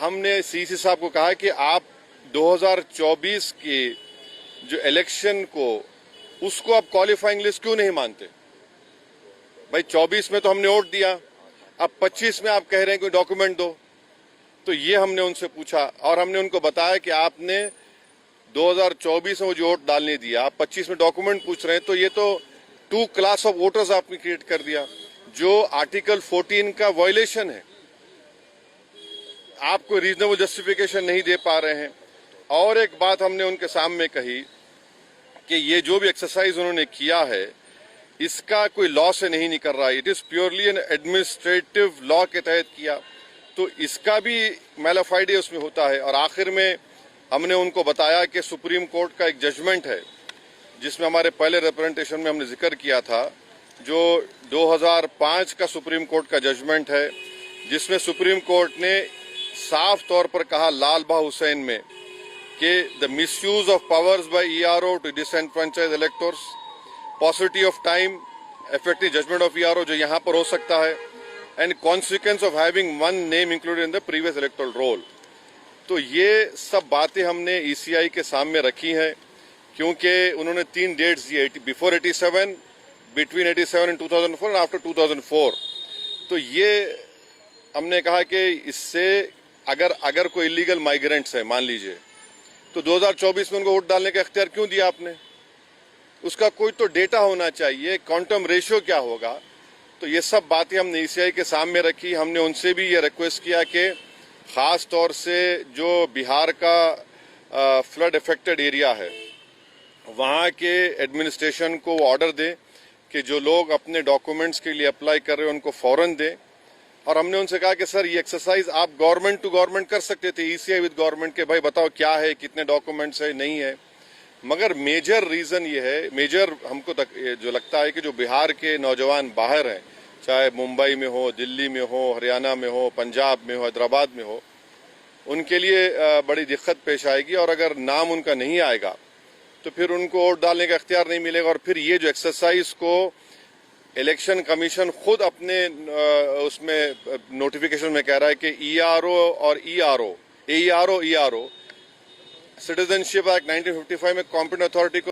हमने सीसी साहब को कहा कि आप 2024 के जो इलेक्शन को उसको आप क्वालिफाइंग लिस्ट क्यों नहीं मानते? भाई 24 में तो हमने वोट दिया, अब 25 में आप कह रहे हैं कोई डॉक्यूमेंट दो। तो ये हमने उनसे पूछा और हमने उनको बताया कि आपने 2024 में वो जो वोट डालने दिया, आप 25 में डॉक्यूमेंट पूछ रहे हैं, तो ये तो 2 क्लास ऑफ वोटर्स आपने क्रिएट कर दिया, जो आर्टिकल 14 का वायलेशन है। आप कोई रीजनेबल जस्टिफिकेशन नहीं दे पा रहे हैं। और एक बात हमने उनके सामने कही कि ये जो भी एक्सरसाइज उन्होंने किया है इसका कोई लॉ से नहीं निकल रहा है, it is purely N administrative law के तहत किया, तो इसका भी मैलाफाइडे उसमें होता है। और आखिर में हमने उनको बताया कि सुप्रीम कोर्ट का एक जजमेंट है जिसमें हमारे पहले रिप्रेजेंटेशन में हमने जिक्र किया था, जो 2005 का सुप्रीम कोर्ट का जजमेंट है, जिसमें सुप्रीम कोर्ट ने साफ तौर पर कहा लाल बहा हुसैन में कि the misuse of powers by ERO to disenfranchise electors, possibility of time effective judgment of ERO जो यहाँ पर हो सकता है, and consequence of having one name included in the previous electoral roll. तो ये सब बातें हमने ईसीआई के सामने रखी हैं, क्योंकि उन्होंने 3 डेट्स दिए, before 87, between 87 and 2004 and after 2004। तो ये हमने कहा कि इससे अगर कोई इलीगल माइग्रेंट्स है मान लीजिए, तो 2024 में उनको वोट डालने का इख्तियार क्यों दिया आपने? उसका कोई तो डेटा होना चाहिए, क्वांटम रेशियो क्या होगा। तो ये सब बातें हमने ईसीआई के सामने रखी। हमने उनसे भी ये रिक्वेस्ट किया कि खास तौर से जो बिहार का फ्लड इफेक्टेड एरिया है वहाँ के एडमिनिस्ट्रेशन को ऑर्डर दें कि जो लोग अपने डॉक्यूमेंट्स के लिए अप्लाई कर रहे हैं उनको फौरन दें। और हमने उनसे कहा कि सर ये एक्सरसाइज आप गवर्नमेंट टू गवर्नमेंट कर सकते थे, ईसीआई विद गवर्नमेंट, के भाई बताओ क्या है, कितने डॉक्यूमेंट्स है, नहीं है। मगर मेजर रीजन ये है, मेजर हमको जो लगता है कि जो बिहार के नौजवान बाहर हैं, चाहे मुंबई में हो, दिल्ली में हो, हरियाणा में हो, पंजाब में हो, हैदराबाद में हो, उनके लिए बड़ी दिक्कत पेश आएगी। और अगर नाम उनका नहीं आएगा तो फिर उनको वोट डालने का इख्तियार नहीं मिलेगा। और फिर ये जो एक्सरसाइज को इलेक्शन कमीशन खुद अपने उसमें नोटिफिकेशन में कह रहा है कि ईआरओ और ईआरओ सिटीजनशिप एक्ट 1955 में कॉम्पिटेंट अथॉरिटी को